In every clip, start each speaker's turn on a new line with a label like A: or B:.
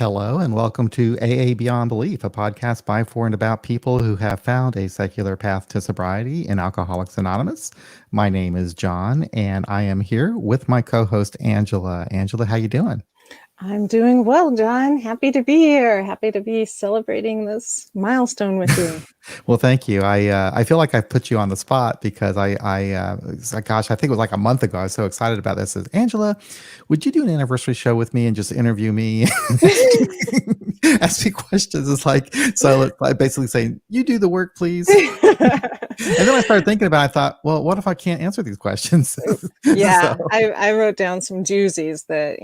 A: Hello, and welcome to AA Beyond Belief, a podcast by, for, and about people who have found a secular path to sobriety in Alcoholics Anonymous. My name is John, and I am here with my co-host Angela. Angela, how you doing?
B: I'm doing well, John. Happy to be here. Happy to be celebrating this milestone with you.
A: Well, thank you. I feel like I've put you on the spot because gosh, I think it was like a month ago. I was so excited about this. As Angela, would you do an anniversary show with me and just interview me, ask me questions? It's like, so I basically saying, you do the work, please. And then I started thinking about it. I thought, well, what if I can't answer these questions?
B: Yeah, so. I wrote down some doozies that,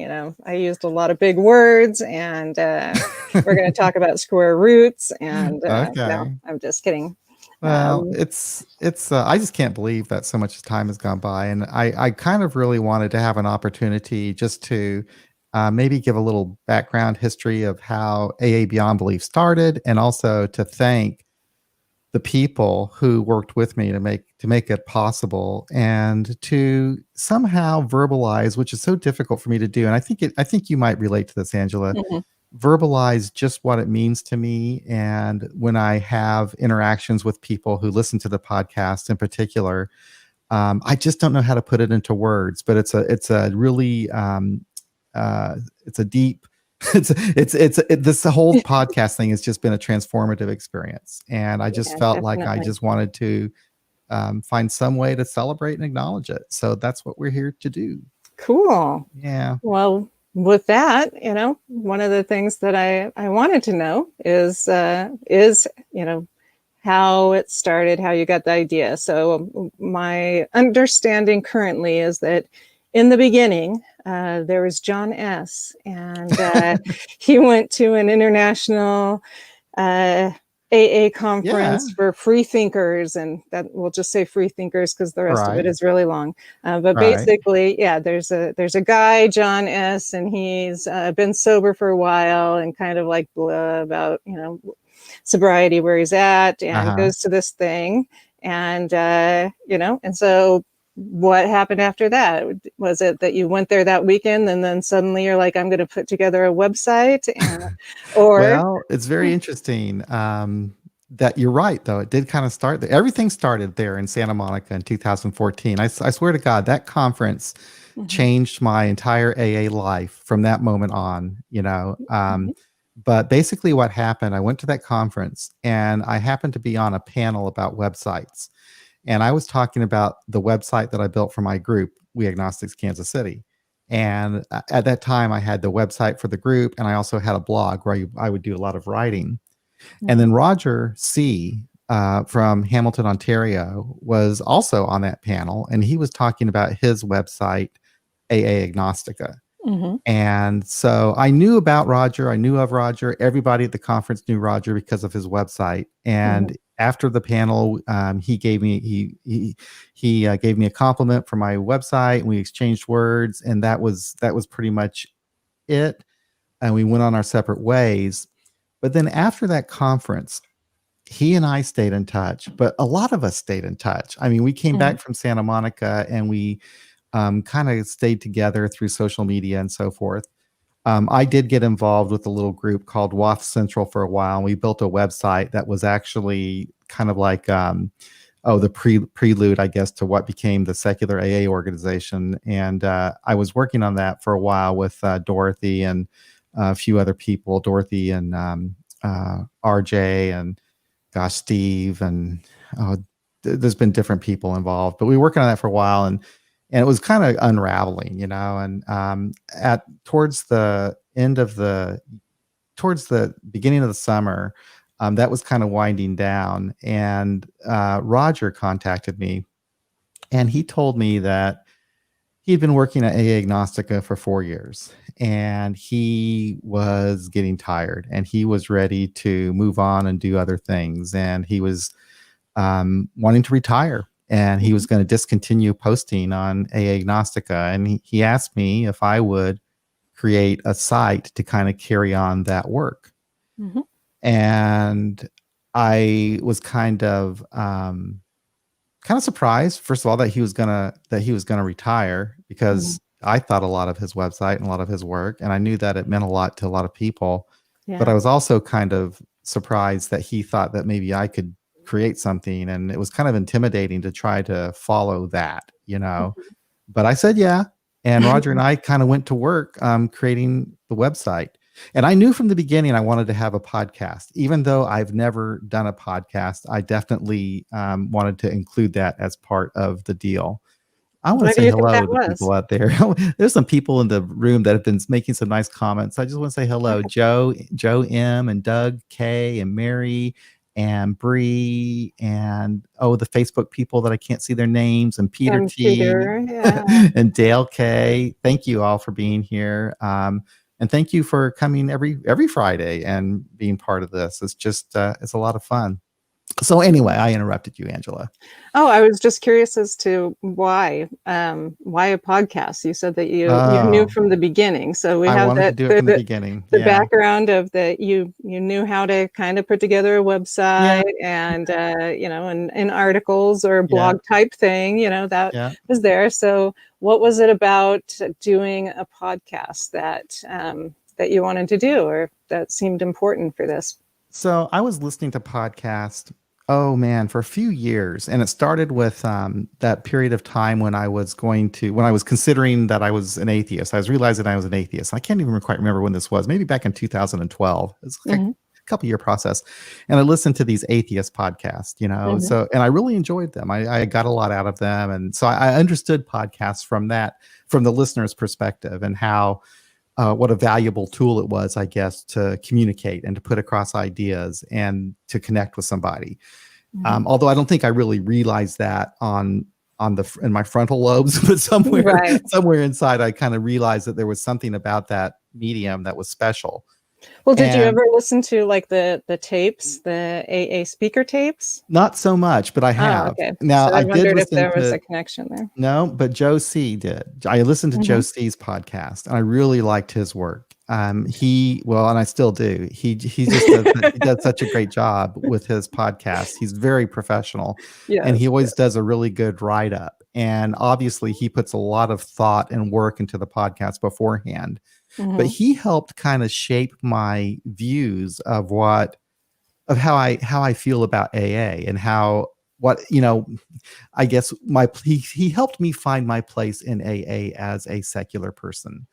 B: I used a lot of big words, and we're going to talk about square roots. And
A: okay.
B: No, I'm just kidding.
A: Well, it's I just can't believe that so much time has gone by. And I kind of really wanted to have an opportunity just to maybe give a little background history of how AA Beyond Belief started, and also to thank the people who worked with me to make it possible, and to somehow verbalize, which is so difficult for me to do. And I think you might relate to this, Angela. Mm-hmm. Verbalize just what it means to me. And when I have interactions with people who listen to the podcast in particular, I just don't know how to put it into words, but it's a really it's a deep, this whole podcast thing has just been a transformative experience. And I just felt definitely. Like I just wanted to find some way to celebrate and acknowledge it. So that's what we're here to do.
B: Cool.
A: Yeah.
B: Well, with that, one of the things that I wanted to know is how it started, how you got the idea. So my understanding currently is that in the beginning, there was John S., and he went to an international AA conference for free thinkers, and that we'll just say free thinkers because the rest of it is really long. But basically, yeah, there's a guy, John S., and he's been sober for a while and kind of like blah about sobriety where he's at, and goes to this thing, and and so. What happened after that? Was it that you went there that weekend and then suddenly you're like, I'm going to put together a website? Or
A: well, it's very interesting that you're right, though. It did kind of start there. Everything started there in Santa Monica in 2014. I swear to God, that conference changed my entire AA life from that moment on, But basically what happened, I went to that conference and I happened to be on a panel about websites. And I was talking about the website that I built for my group, We Agnostics Kansas City. And at that time, I had the website for the group, and I also had a blog where I would do a lot of writing. Mm-hmm. And then Roger C. From Hamilton, Ontario, was also on that panel, and he was talking about his website, AA Agnostica. Mm-hmm. And so I knew about Roger. I knew of Roger. Everybody at the conference knew Roger because of his website. And after the panel, he gave me gave me a compliment for my website, and we exchanged words, and that was pretty much it. And we went on our separate ways. But then after that conference, he and I stayed in touch. But a lot of us stayed in touch. I mean, we came back from Santa Monica, and we kind of stayed together through social media and so forth. I did get involved with a little group called WAF Central for a while. And we built a website that was actually kind of like, the prelude, I guess, to what became the Secular AA organization. And I was working on that for a while with Dorothy and a few other people, Dorothy and RJ and Steve. And there's been different people involved, but we were working on that for a while. And it was kind of unraveling, and towards the beginning of the summer, that was kind of winding down. And Roger contacted me, and he told me that he'd been working at AA Agnostica for 4 years, and he was getting tired, and he was ready to move on and do other things. And he was wanting to retire. And he was going to discontinue posting on AA Agnostica. And he asked me if I would create a site to kind of carry on that work. Mm-hmm. And I was kind of surprised, first of all, that he was gonna retire, because I thought a lot of his website and a lot of his work, and I knew that it meant a lot to a lot of people. But I
B: Yeah.
A: was also kind of surprised that he thought that maybe I could create something, and it was kind of intimidating to try to follow that, you know. But I said yeah, and Roger and I kind of went to work creating the website. And I knew from the beginning I wanted to have a podcast. Even though I've never done a podcast, I definitely wanted to include that as part of the deal. I want
B: What
A: to
B: do
A: say
B: you think that
A: hello to
B: was?
A: people out there. There's some people in the room that have been making some nice comments. I just want to say hello, Joe M, and Doug K, and Mary, and Bree, and the Facebook people that I can't see their names, and Peter
B: And
A: T,
B: Peter, yeah.
A: and Dale K. Thank you all for being here. And thank you for coming every Friday and being part of this. It's just it's a lot of fun. So anyway, I interrupted you, Angela.
B: Oh, I was just curious as to why a podcast? You said that you knew
A: Oh,
B: from the beginning. So we
A: I
B: have
A: wanted to
B: that
A: do it from the beginning.
B: the
A: Yeah.
B: background of that you knew how to kind of put together a
A: Yeah.
B: website and and articles or
A: Yeah.
B: blog type thing, that
A: Yeah.
B: was there. So what was it about doing a podcast that you wanted to do or that seemed important for this?
A: So I was listening to podcasts, oh man, for a few years. And it started with that period of time when I was considering that I was an atheist. I was realizing I was an atheist. I can't even quite remember when this was, maybe back in 2012. It's like
B: Hmm.
A: a couple year process. And I listened to these atheist podcasts,
B: Hmm.
A: and I really enjoyed them. I got a lot out of them. And so I understood podcasts from the listener's perspective, and how what a valuable tool it was, I guess, to communicate and to put across ideas and to connect with somebody.
B: Hmm.
A: Although I don't think I really realized that in my frontal lobes, but
B: Right.
A: somewhere inside, I kind of realized that there was something about that medium that was special.
B: Well, did you
A: And
B: ever listen to like the tapes, the AA speaker tapes?
A: not so much, but I
B: Oh,
A: have.
B: okay.
A: Now
B: So I
A: I did
B: wondered if
A: listen
B: there was
A: to
B: a connection there.
A: No, but Joe C did. I listened to Joe
B: Hmm.
A: C's podcast, and I really liked his work. And I still do. He just does he does such a great job with his podcast. He's very professional, and he
B: Yes.
A: always does a really good write up. And obviously, he puts a lot of thought and work into the podcast beforehand. But
B: Hmm.
A: he helped kind of shape my views of how I feel about AA, and how what I guess he helped me find my place in AA as a secular person.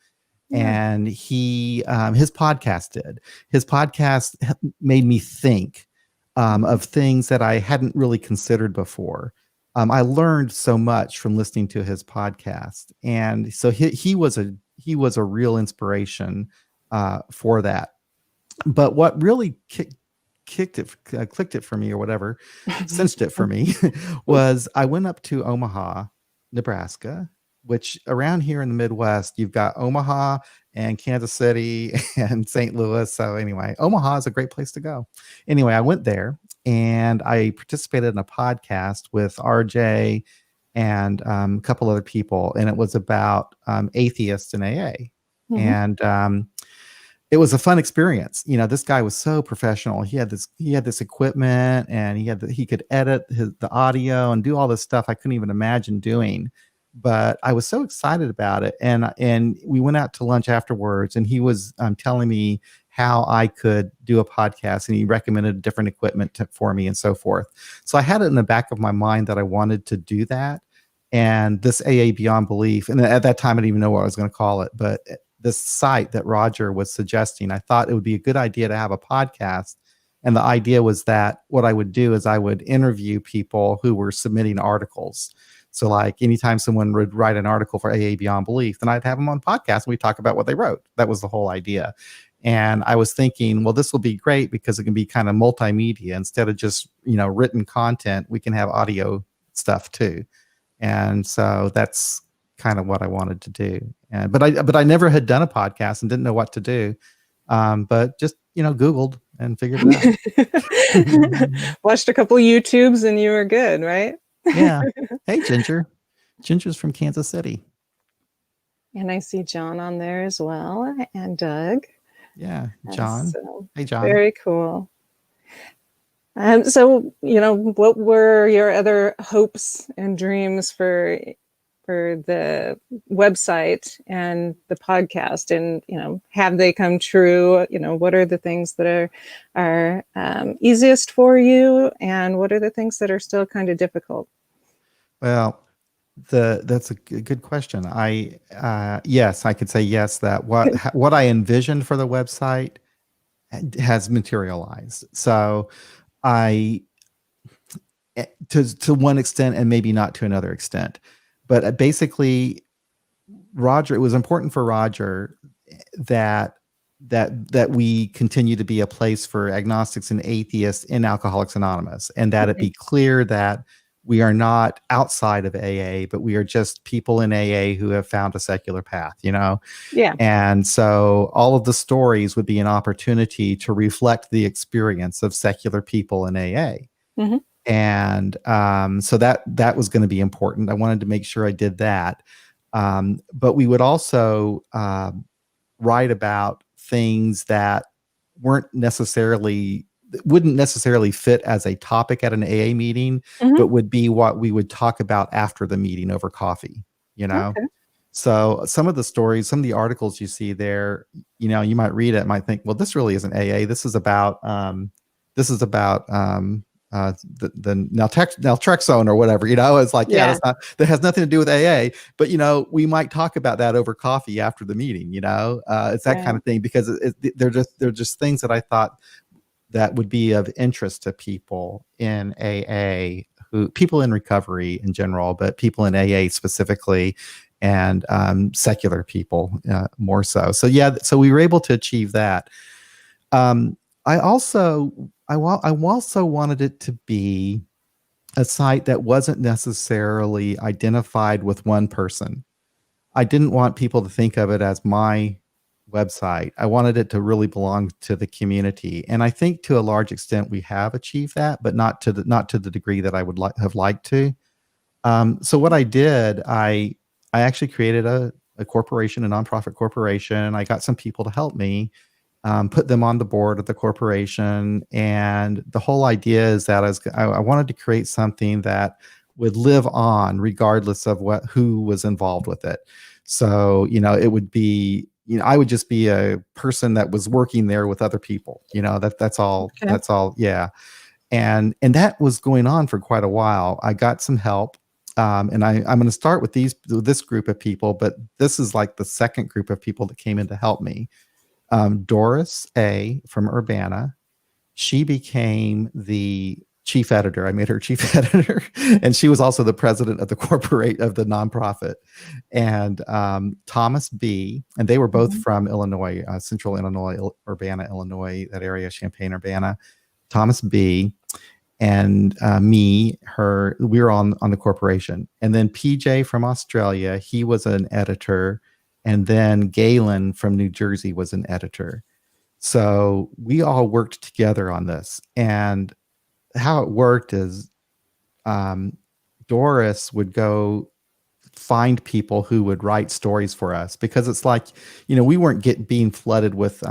B: Yeah.
A: And his podcast made me think of things that I hadn't really considered before. I learned so much from listening to his podcast, and so he was a real inspiration for that. But what really clicked it for me, or whatever, cinched it for me, was I went up to Omaha, Nebraska, which around here in the Midwest, you've got Omaha and Kansas City and St. Louis. So anyway, Omaha is a great place to go. Anyway, I went there and I participated in a podcast with RJ and a couple other people, and it was about atheists in AA.
B: Hmm.
A: And it was a fun experience. This guy was so professional. He had this equipment, and he could edit the audio and do all this stuff I couldn't even imagine doing. But I was so excited about it, and we went out to lunch afterwards, and he was telling me how I could do a podcast, and he recommended different equipment for me and so forth. So I had it in the back of my mind that I wanted to do that. And this AA Beyond Belief, and at that time I didn't even know what I was going to call it, but this site that Roger was suggesting, I thought it would be a good idea to have a podcast. And the idea was that what I would do is I would interview people who were submitting articles. So like anytime someone would write an article for AA Beyond Belief, then I'd have them on podcast and we talk about what they wrote. That was the whole idea. And I was thinking, well, this will be great because it can be kind of multimedia. Instead of just, written content, we can have audio stuff too. And so that's kind of what I wanted to do. But I never had done a podcast and didn't know what to do. But just Googled and figured it out.
B: Watched a couple YouTubes and you were good, right?
A: Yeah. Hey, Ginger. Ginger's from Kansas City.
B: And I see John on there as well, and Doug.
A: Yeah, John.
B: So
A: Hey, John.
B: very cool. So, what were your other hopes and dreams for for the website and the podcast, and have they come true? What are the things that are easiest for you, and what are the things that are still kind of difficult?
A: Well, that's a good question. Yes, I could say yes, that what I envisioned for the website has materialized. So I to one extent, and maybe not to another extent, but basically Roger, it was important for Roger that we continue to be a place for agnostics and atheists in Alcoholics Anonymous, and that it be clear that we are not outside of AA, but we are just people in AA who have found a secular path,
B: Yeah.
A: And so all of the stories would be an opportunity to reflect the experience of secular people in AA.
B: Mm-hmm.
A: And so that was going to be important. I wanted to make sure I did that. But we would also write about things that wouldn't necessarily fit as a topic at an AA meeting,
B: Mm-hmm.
A: but would be what we would talk about after the meeting over coffee,
B: Okay.
A: So some of the stories, some of the articles you see there, you might read it, might think, well, this really isn't AA. This is about the naltrexone or whatever, it's like, that has nothing to do with AA, but we might talk about that over coffee after the meeting, it's that kind of thing, because they're just things that I thought that would be of interest to people in AA, people in recovery in general, but people in AA specifically, and secular people more so. So we were able to achieve that. I also wanted it to be a site that wasn't necessarily identified with one person. I didn't want people to think of it as my website. I wanted it to really belong to the community, and I think to a large extent we have achieved that, but not to the degree that I would have liked to. So what I did, I actually created a corporation, a nonprofit corporation. I got some people to help me. Put them on the board of the corporation. And the whole idea is that I wanted to create something that would live on regardless of who was involved with it. So, it would be, I would just be a person that was working there with other people, that's all,
B: Okay.
A: that's all. Yeah. And that was going on for quite a while. I got some help. And I'm going to start with this group of people, but this is like the second group of people that came in to help me. Doris A. from Urbana, she became the chief editor. I made her chief editor, and she was also the president of the nonprofit. And Thomas B. and they were both from Illinois, Central Illinois, Urbana, Illinois, that area, Champaign-Urbana. Thomas B. and we were on the corporation. And then PJ from Australia, he was an editor. And then Galen from New Jersey was an editor. So we all worked together on this. And how it worked is Doris would go find people who would write stories for us, because it's like, we weren't being flooded with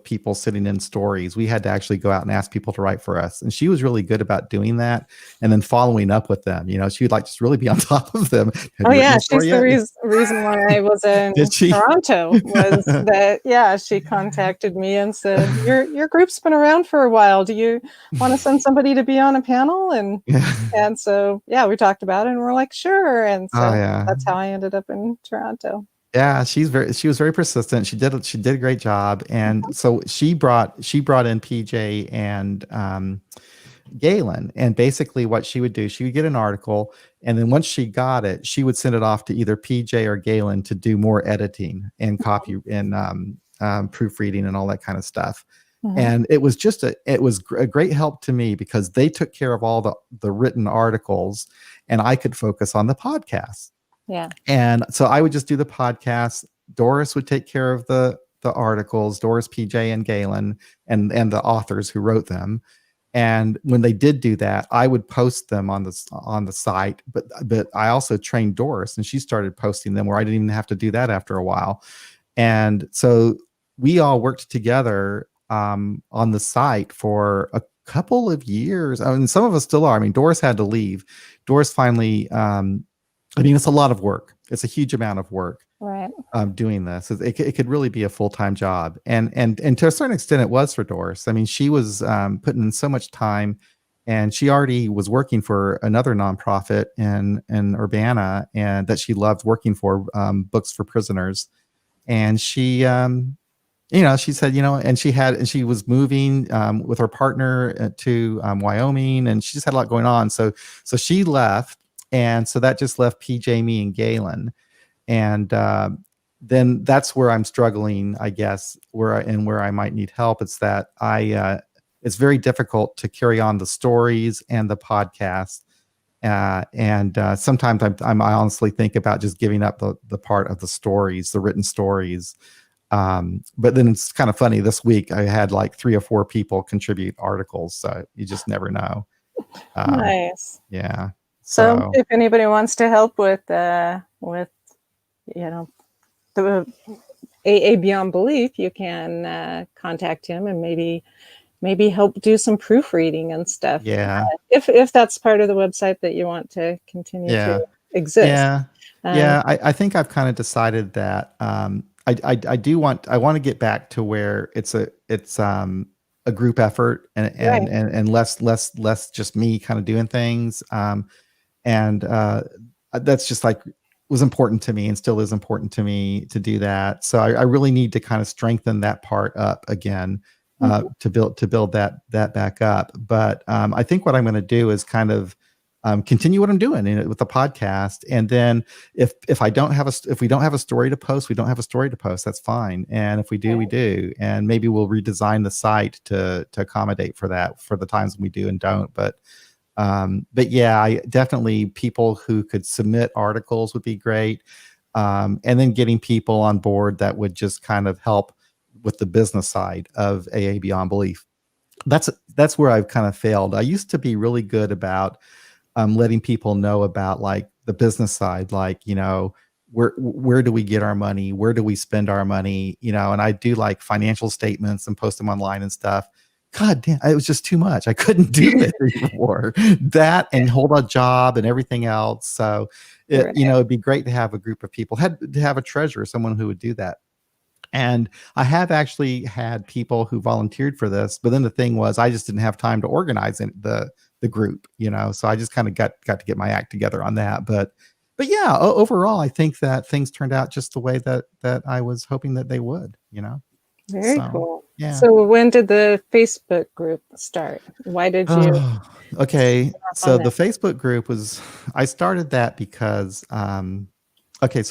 A: people sitting in stories. We had to actually go out and ask people to write for us. And she was really good about doing that and then following up with them. She would like just really be on top of them.
B: Oh yeah, she's the reason why I was in Toronto was that she contacted me and said, your group's been around for a while. Do you want to send somebody to be on a panel? And so we talked about it and we're like, sure. And so that's how I ended up in Toronto.
A: Yeah, she was very persistent. She did a great job. And so she brought in PJ and Galen. And basically what she would do, she would get an article, and then once she got it, she would send it off to either PJ or Galen to do more editing and copy and proofreading and all that kind of stuff. And it was a great help to me, because they took care of all the written articles and I could focus on the podcast.
B: Yeah.
A: And so I would just do the podcast. Doris would take care of the articles, Doris, PJ, and Galen, and the authors who wrote them. And when they did do that, I would post them on the site. But I also trained Doris, and she started posting them where I didn't even have to do that after a while. And so we all worked together on the site for a couple of years. I mean, some of us still are. I mean, Doris had to leave. Doris finally. It's a lot of work. it's a huge amount of work
B: Right.
A: doing this. It could really be a full-time job, and to a certain extent it was for Doris. I mean, she was putting in so much time, and she already was working for another nonprofit in Urbana, and that she loved working for, Books for Prisoners. And she she said, and she was moving with her partner to Wyoming, and she just had a lot going on. So she left, and so that just left PJ, me, and Galen. And then that's where I'm struggling, I guess, where I might need help. It's that it's very difficult to carry on the stories and the podcast. And sometimes I honestly think about just giving up the part of the stories, the written stories. But then it's kind of funny. This week I had like 3 or 4 people contribute articles, so you just never know.
B: Nice.
A: Yeah.
B: So if anybody wants to help with the AA Beyond Belief, you can contact him and maybe help do some proofreading and stuff.
A: Yeah.
B: If that's part of the website that you want to continue to exist.
A: Yeah. I think I've kind of decided that I want to get back to where it's a group effort, and less just me kind of doing things. And that's just like was important to me and still is important to me to do that. So I really need to kind of strengthen that part up again, to build that back up. But I think what I'm going to do is kind of continue what I'm doing with the podcast. And then if we don't have a story to post, we don't have a story to post. That's fine. And if we do, we do. And maybe we'll redesign the site to accommodate for that, for the times when we do and don't. But yeah, I definitely, people who could submit articles would be great. And then getting people on board that would just kind of help with the business side of AA Beyond Belief. That's where I've kind of failed. I used to be really good about letting people know about like the business side, like, where do we get our money? Where do we spend our money? And I do like financial statements and post them online and stuff. God damn, it was just too much. I couldn't do it anymore. That and hold a job and everything else. So, it'd be great to have a group of people, to have a treasurer, someone who would do that. And I have actually had people who volunteered for this, but then the thing was, I just didn't have time to organize the group, so I just kind of got to get my act together on that. But yeah, overall, I think that things turned out just the way that I was hoping that they would,
B: Very cool.
A: Yeah.
B: So when did the Facebook group start? Why did you?
A: Okay. So the Facebook group I started that because, so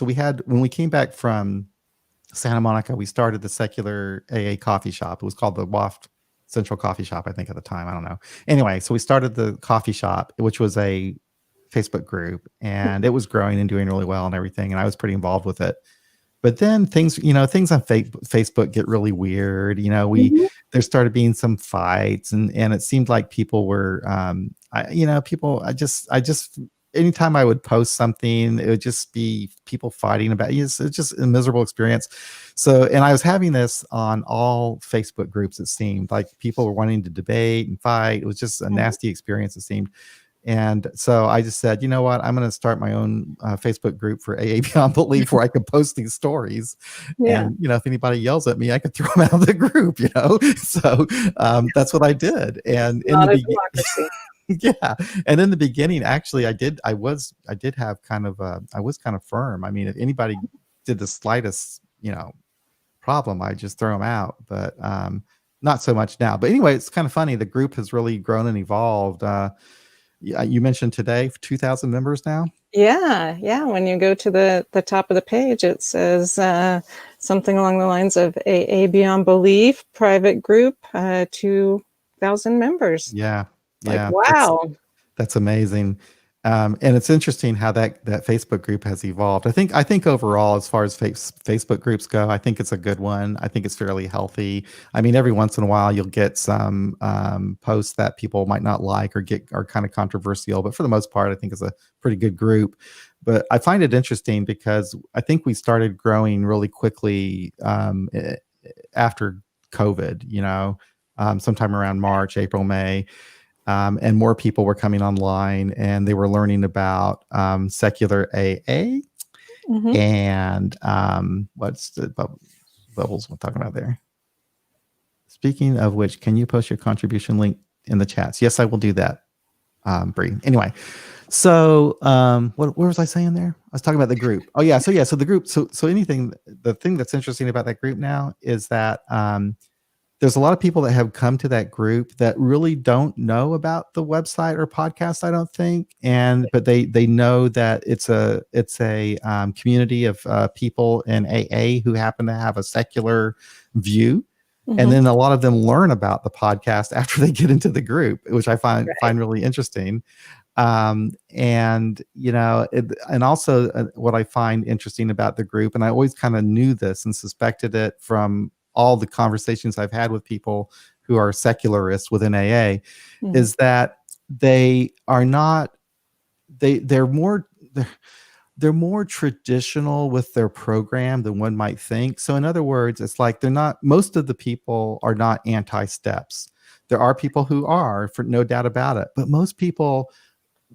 A: when we came back from Santa Monica, we started the secular AA coffee shop. It was called the Waft Central Coffee Shop, I think, at the time. I don't know. Anyway, so we started the coffee shop, which was a Facebook group, and it was growing and doing really well and everything. And I was pretty involved with it. But then things on Facebook get really weird. There started being some fights, and it seemed like people were, anytime I would post something, it would just be people fighting about it. It's just a miserable experience. So, and I was having this on all Facebook groups. It seemed like people were wanting to debate and fight. It was just a nasty experience, it seemed. And so I just said, you know what, I'm going to start my own Facebook group for AA Beyond Belief where I could post these stories. Yeah. And, if anybody yells at me, I could throw them out of the group, So that's what I did. And in the beginning, yeah. And in the beginning, actually, I was kind of firm. I mean, if anybody did the slightest, problem, I just throw them out. But not so much now. But anyway, it's kind of funny. The group has really grown and evolved. You mentioned today 2,000 members now.
B: Yeah. When you go to the top of the page, it says something along the lines of AA Beyond Belief private group, 2,000 members.
A: Yeah.
B: Like, wow.
A: That's amazing. And it's interesting how that Facebook group has evolved. I think overall, as far as Facebook groups go, I think it's a good one. I think it's fairly healthy. I mean, every once in a while you'll get some posts that people might not like or are kind of controversial, but for the most part, I think it's a pretty good group. But I find it interesting because I think we started growing really quickly after COVID, sometime around March, April, May. And more people were coming online and they were learning about secular AA.
B: Mhm.
A: And what's the bubbles we're talking about there? Speaking of which, can you post your contribution link in the chats? Yes, I will do that, Bree. Anyway, so what was I saying there? I was talking about the group. Oh yeah, so the group. So anything. The thing that's interesting about that group now is that there's a lot of people that have come to that group that really don't know about the website or podcast, I don't think, but they know that it's a community of people in AA who happen to have a secular view, and
B: Mhm.
A: then a lot of them learn about the podcast after they get into the group, which I
B: Right.
A: find really interesting. And and also what I find interesting about the group, and I always kind of knew this and suspected it from all the conversations I've had with people who are secularists within AA,
B: Mhm.
A: is that they are not they're more they're more traditional with their program than one might think. So in other words, it's like they're not most of the people are not anti-steps. There are people who are, for no doubt about it, but most people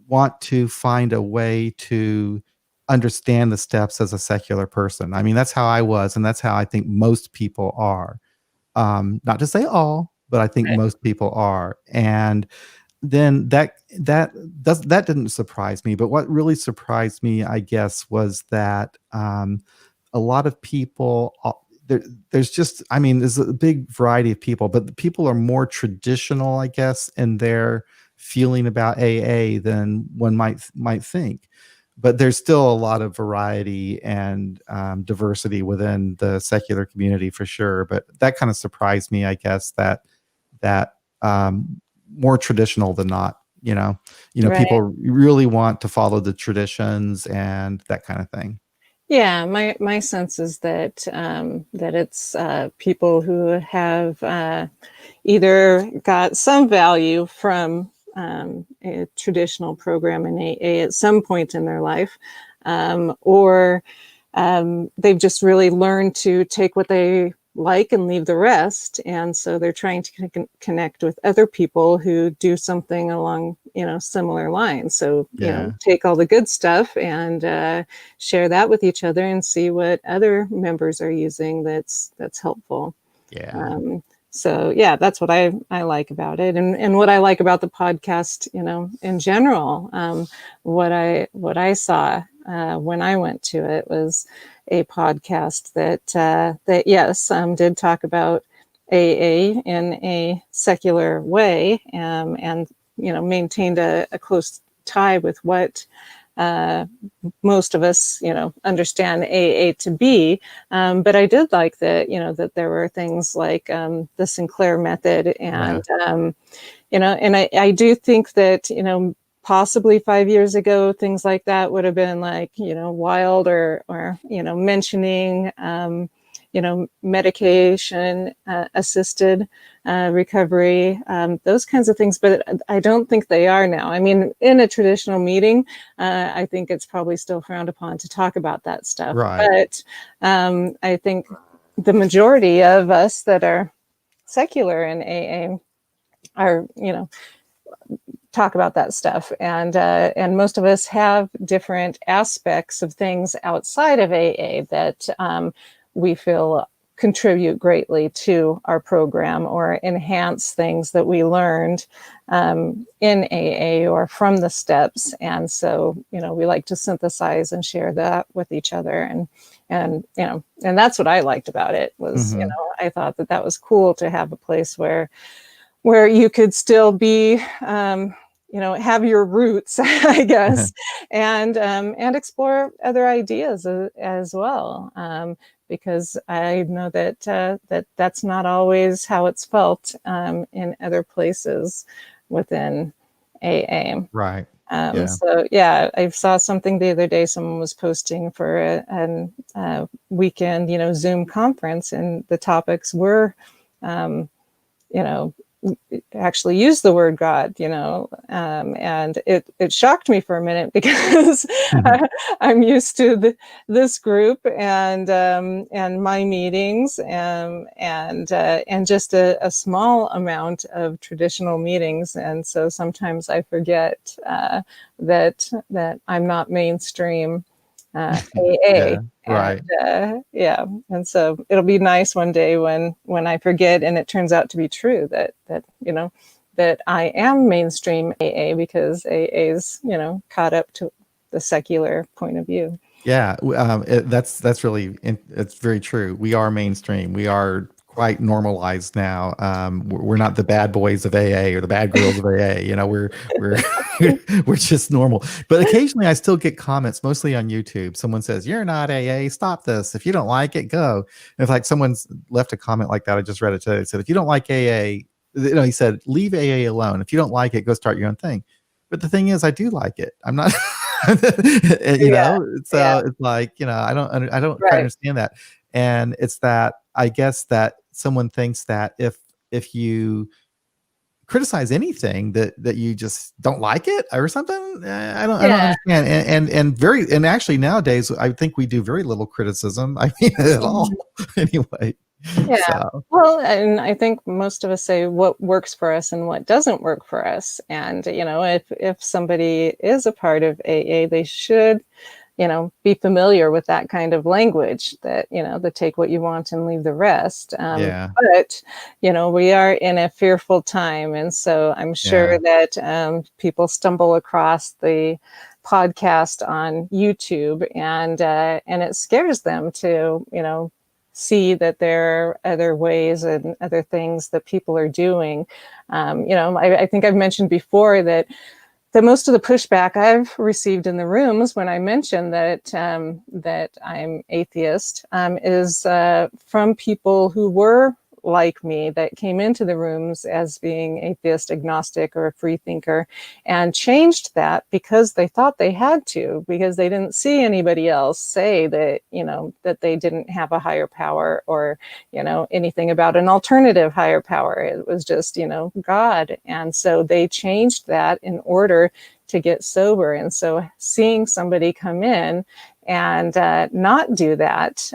A: want to find a way to understand the steps as a secular person. I mean, that's how I was, and that's how I think most people are. Not to say all, but I think
B: Right.
A: most people are. And then that didn't surprise me. But what really surprised me, I guess, was that a lot of people. There's just, I mean, there's a big variety of people, but the people are more traditional, I guess, in their feeling about AA than one might think. But there's still a lot of variety and diversity within the secular community for sure. But that kind of surprised me, I guess, that more traditional than not.
B: Right.
A: People really want to follow the traditions and that kind of thing.
B: Yeah, my sense is that that it's people who have either got some value from a traditional program in AA at some point in their life, or they've just really learned to take what they like and leave the rest, and so they're trying to connect with other people who do something along similar lines. So
A: Yeah.
B: take all the good stuff and share that with each other and see what other members are using that's helpful.
A: Yeah.
B: So yeah, that's what I like about it, and what I like about the podcast, in general. What I saw when I went to it was a podcast that yes, did talk about AA in a secular way, and maintained a close tie with what uh, most of us, understand AA to be. But I did like that, that there were things like the Sinclair method,
A: Yeah.
B: and and I do think that, possibly 5 years ago, things like that would have been like, wild, or mentioning, medication assisted recovery, those kinds of things. But I don't think they are now. I mean, in a traditional meeting, I think it's probably still frowned upon to talk about that stuff.
A: Right.
B: But I think the majority of us that are secular in AA are, talk about that stuff, and most of us have different aspects of things outside of AA that we feel contribute greatly to our program or enhance things that we learned in AA or from the steps. And so, we like to synthesize and share that with each other. And that's what I liked about it was,
A: Hmm.
B: I thought that was cool to have a place where you could still be, have your roots, I guess, and explore other ideas as well, because I know that's not always how it's felt in other places within AA.
A: Right. Yeah.
B: So yeah, I saw something the other day. Someone was posting for a weekend, Zoom conference, and the topics were, you know, actually use the word God, and it shocked me for a minute because I'm used to this group and my meetings, and just a small amount of traditional meetings, and so sometimes I forget that I'm not mainstream AA.
A: Yeah, right.
B: Yeah, and so it'll be nice one day when I forget and it turns out to be true that that I am mainstream AA because AA's caught up to the secular point of view.
A: Yeah, that's really it's very true. We are mainstream. We are quite normalized now. We're not the bad boys of AA or the bad girls of AA. We're we're just normal. But occasionally, I still get comments, mostly on YouTube. Someone says, "You're not AA. Stop this. If you don't like it, go." And if like someone's left a comment like that, I just read it today. It said, "If you don't like AA, he said, leave AA alone. If you don't like it, go start your own thing." But the thing is, I do like it. I'm not.
B: Yeah, yeah,
A: So it's like, I don't quite
B: right.
A: understand that. And it's that I guess that someone thinks that if you criticize anything that you just don't like it or something, I don't
B: Yeah.
A: understand. And actually nowadays I think we do very little criticism, I mean, at all.
B: Mhm.
A: Anyway,
B: Yeah.
A: so
B: Well, and I think most of us say what works for us and what doesn't work for us. And, if somebody is a part of AA, they should, be familiar with that kind of language that, the take what you want and leave the rest.
A: yeah,
B: But, we are in a fearful time. And so I'm sure
A: yeah,
B: that people stumble across the podcast on YouTube and it scares them to, see that there are other ways and other things that people are doing. I think I've mentioned before that most of the pushback I've received in the rooms when I mention that I'm atheist is from people who were like me that came into the rooms as being atheist, agnostic, or a free thinker, and changed that because they thought they had to, because they didn't see anybody else say that that they didn't have a higher power or anything about an alternative higher power. It was just God, and so they changed that in order to get sober. And so seeing somebody come in and not do that,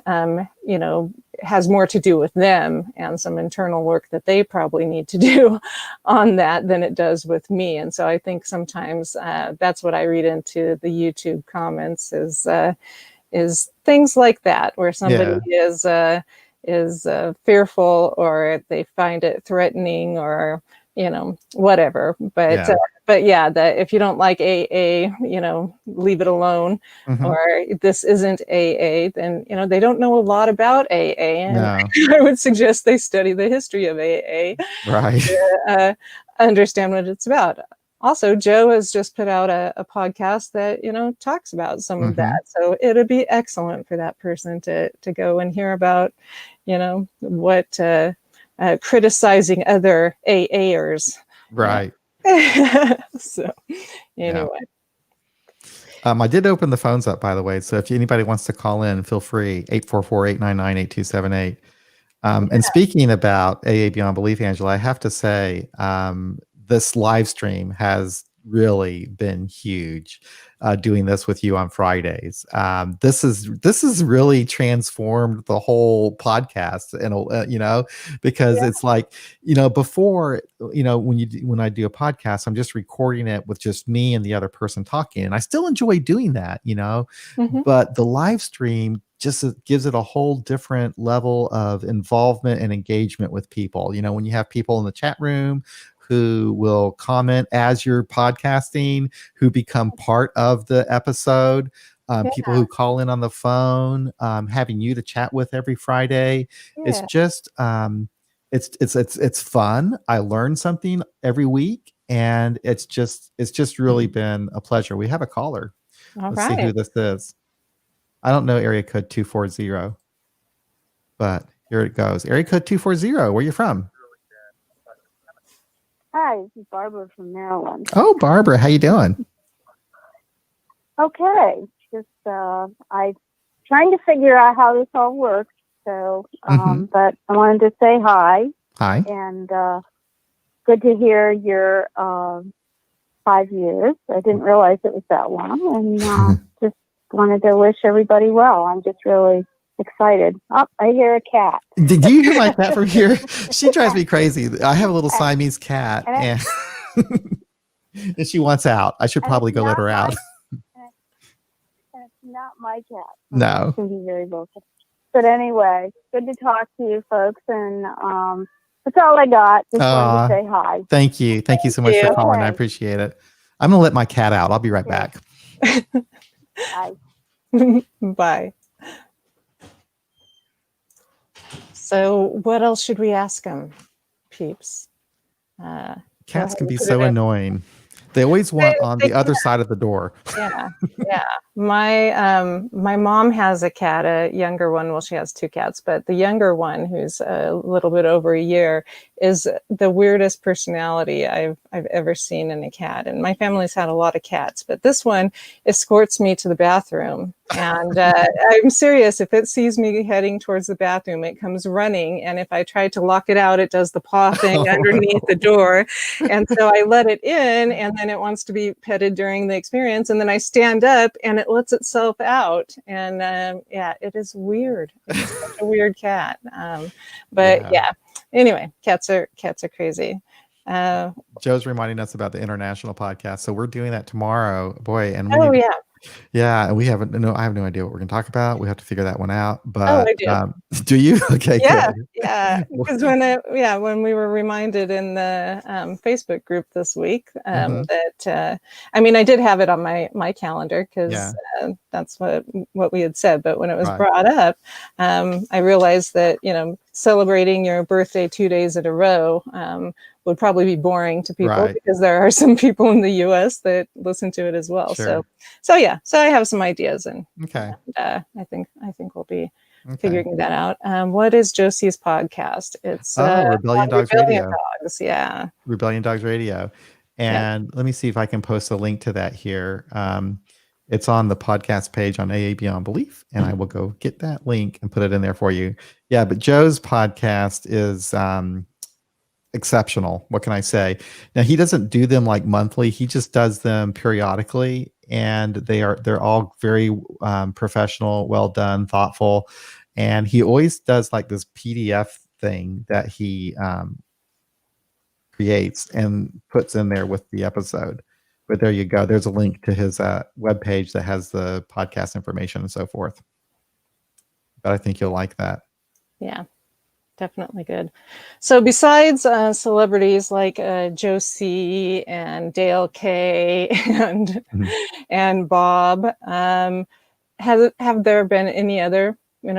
B: has more to do with them and some internal work that they probably need to do on that than it does with me. And so I think sometimes that's what I read into the YouTube comments is things like that, where somebody
A: yeah,
B: is fearful or they find it threatening or whatever.
A: yeah.
B: But yeah, that if you don't like AA, leave it alone,
A: Hmm.
B: or this isn't AA, then they don't know a lot about AA, and
A: No,
B: I would suggest they study the history of AA
A: right.
B: to understand what it's about. Also, Joe has just put out a podcast that talks about some of
A: Hmm.
B: that, so it'd be excellent for that person to go and hear about what criticizing other AAers.
A: Right.
B: So
A: Yeah.
B: anyway,
A: I did open the phones up, by the way. So if anybody wants to call in, feel free. 844-899-8278. And speaking about AA Beyond Belief, Angela, I have to say, this live stream has really been huge. Doing this with you on Fridays, this is really transformed the whole podcast, and because
B: yeah.
A: it's like, before, when I do a podcast, I'm just recording it with just me and the other person talking, and I still enjoy doing that,
B: Hmm.
A: but the live stream just gives it a whole different level of involvement and engagement with people. When you have people in the chat room who will comment as you're podcasting, who become part of the episode, people who call in on the phone, having you to chat with every Friday. It's
B: Yeah.
A: just it's fun. I learn something every week, and it's just really been a pleasure. We have a caller.
B: All
A: Let's see
B: right.
A: who this is. I don't know area code 240, but here it goes. Area code 240. Where you from?
C: Hi, this is Barbara from Maryland.
A: Oh, Barbara, how you doing?
C: Okay, just I trying to figure out how this all works. So,
A: Hmm.
C: but I wanted to say hi
A: Hi.
C: and good to hear your 5 years. I didn't realize it was that long, and just wanted to wish everybody well. I'm just really excited. Oh, I hear a cat.
A: Did you hear my cat from here? She drives me crazy. I have a little Siamese cat,
C: And
A: and and she wants out. I should
C: and it's
A: probably go let
C: not
A: her out.
C: my not my cat.
A: No.
C: It can be very vocal. But anyway, good to talk to you folks, and that's all I got. Just wanted to say hi.
A: Thank you. Thank you so much for calling. I appreciate it. I'm going to let my cat out. I'll be right back.
C: Bye.
B: Bye. So what else should we ask them, peeps?
A: Cats can be so annoying. They always want on the other side of the door.
B: Yeah. My mom has a cat, a younger one. Well, she has two cats, but the younger one, who's a little bit over a year, is the weirdest personality I've ever seen in a cat. And my family's had a lot of cats, but this one escorts me to the bathroom. And I'm serious. If it sees me heading towards the bathroom, it comes running. And if I try to lock it out, it does the paw thing underneath the door. And so I let it in, and then it wants to be petted during the experience. And then I stand up and it lets itself out. And it is weird. It's such a weird cat. Anyway, cats are crazy.
A: Joe's reminding us about the international podcast. So we're doing that tomorrow. Boy, and yeah, and I have no idea what we're going to talk about. We have to figure that one out. But
B: I do.
A: Do you? Okay,
B: yeah,
A: good.
B: Yeah. Because when we were reminded in the Facebook group this week that I did have it on my calendar because that's what we had said. But when it was brought up, I realized that celebrating your birthday 2 days in a row would probably be boring to people because there are some people in the US that listen to it as well.
A: Sure.
B: So I have some ideas and
A: I
B: think we'll be figuring that out. What is Josie's podcast? It's
A: Rebellion Dogs Radio.
B: Rebellion
A: Dogs Radio. And let me see if I can post a link to that here. It's on the podcast page on AA Beyond Belief, and I will go get that link and put it in there for you. Yeah, but Joe's podcast is exceptional. What can I say? Now, he doesn't do them like monthly. He just does them periodically, and they're all very professional, well done, thoughtful. And he always does like this PDF thing that he creates and puts in there with the episode. But there you go. There's a link to his webpage that has the podcast information and so forth. But I think you'll like that.
B: Yeah, definitely good. So besides celebrities like Josie and Dale K and Bob, have there been any other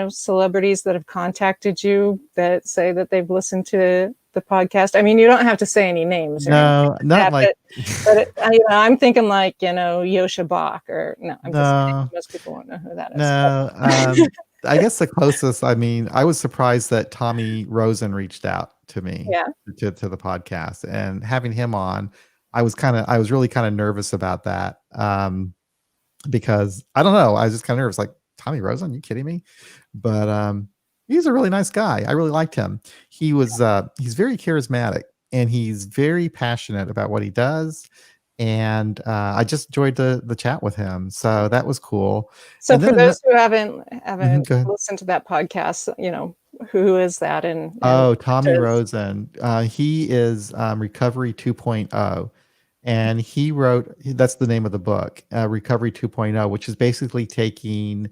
B: celebrities that have contacted you that say that they've listened to the podcast? I mean, you don't have to say any names.
A: No, not like.
B: But I'm thinking like Yosha Bach or no. I'm just kidding. Most people won't know who that is.
A: No, I guess the closest. I mean, I was surprised that Tommy Rosen reached out to me to the podcast, and having him on, I was really kind of nervous about that because I don't know. I was just kind of nervous. Like, Tommy Rosen, you kidding me? But he's a really nice guy. I really liked him. He's very charismatic and he's very passionate about what he does. And I just enjoyed the chat with him. So that was cool.
B: So for those who haven't listened to that podcast, who is that? And
A: Tommy Rosen. He is Recovery 2.0. And he wrote, that's the name of the book, Recovery 2.0, which is basically taking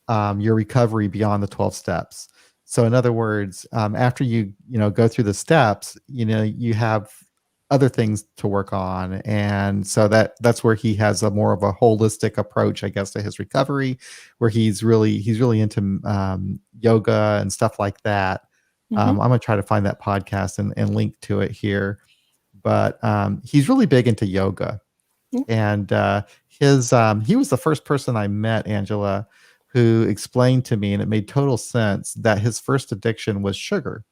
A: your recovery beyond the 12 steps. So in other words, after you go through the steps, you have other things to work on. And so that's where he has a more of a holistic approach, I guess, to his recovery, where he's really into yoga and stuff like that. I'm going to try to find that podcast and link to it here. But he's really big into yoga. And he was the first person I met, Angela, who explained to me, and it made total sense, that his first addiction was sugar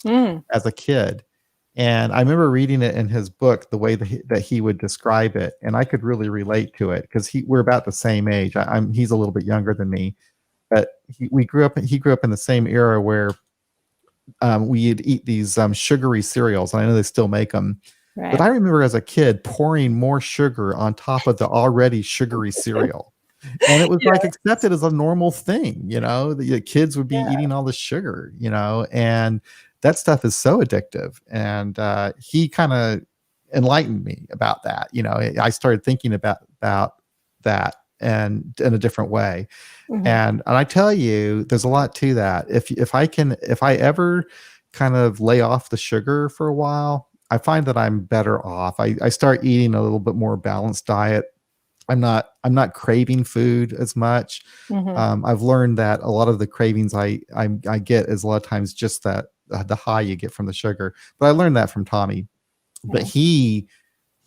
A: as a kid. And I remember reading it in his book, the way that he would describe it, and I could really relate to it because we're about the same age. He's a little bit younger than me, but he grew up in the same era where we'd eat these sugary cereals, and I know they still make them. Right. But I remember as a kid pouring more sugar on top of the already sugary cereal. And it was like accepted as a normal thing, the kids would be eating all the sugar, and that stuff is so addictive. And he kind of enlightened me about that. I started thinking about that and in a different way.
B: Mhm.
A: And I tell you, there's a lot to that. If I ever kind of lay off the sugar for a while, I find that I'm better off. I start eating a little bit more balanced diet. I'm not craving food as much.
B: Mhm.
A: I've learned that a lot of the cravings I get is a lot of times just that the high you get from the sugar. But I learned that from Tommy. But
B: Yeah.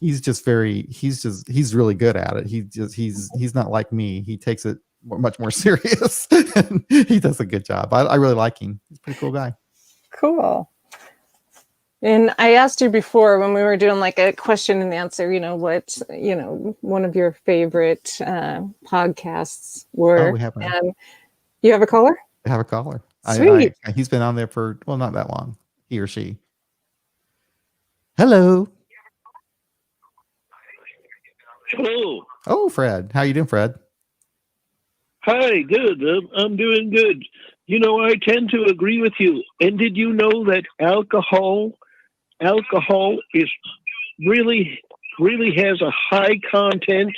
A: he's really good at it. He's not like me. He takes it much more serious. And he does a good job. I really like him. He's a pretty cool guy.
B: Cool. And I asked you before when we were doing like a question and answer, what, one of your favorite podcasts
A: Oh,
B: were.
A: we have
B: And you have a caller?
A: a caller.
B: Sweet.
A: He's been on there for, well, not that long. He or she. Hello.
D: Hello.
A: Oh, Fred. How you doing, Fred?
D: Hi, good. I'm doing good. I tend to agree with you. And did you know that alcohol is really has a high content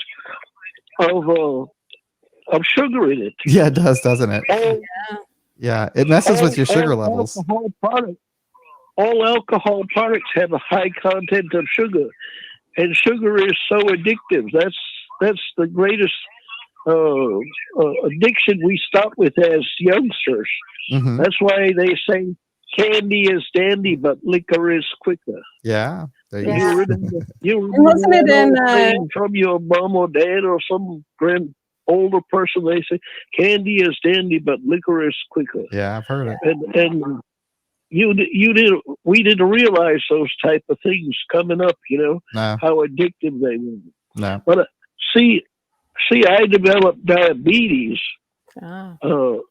D: of sugar in it?
A: Yeah, it does, doesn't it?
D: All,
A: Yeah, it messes with your sugar levels.
D: All alcohol products have a high content of sugar, and sugar is so addictive. That's the greatest addiction we start with as youngsters.
A: Hmm.
D: That's why they say candy is dandy, but liquor is quicker.
A: Yeah. There you
B: Yeah.
A: go.
D: You
B: And wasn't it
D: that
B: in,
D: old saying from your mom or dad or some older person? They say candy is dandy, but liquor is quicker.
A: Yeah, I've heard it.
D: And we didn't realize those type of things coming up.
A: No,
D: How addictive they were.
A: no.
D: But see, I developed diabetes.
B: Ah.
D: So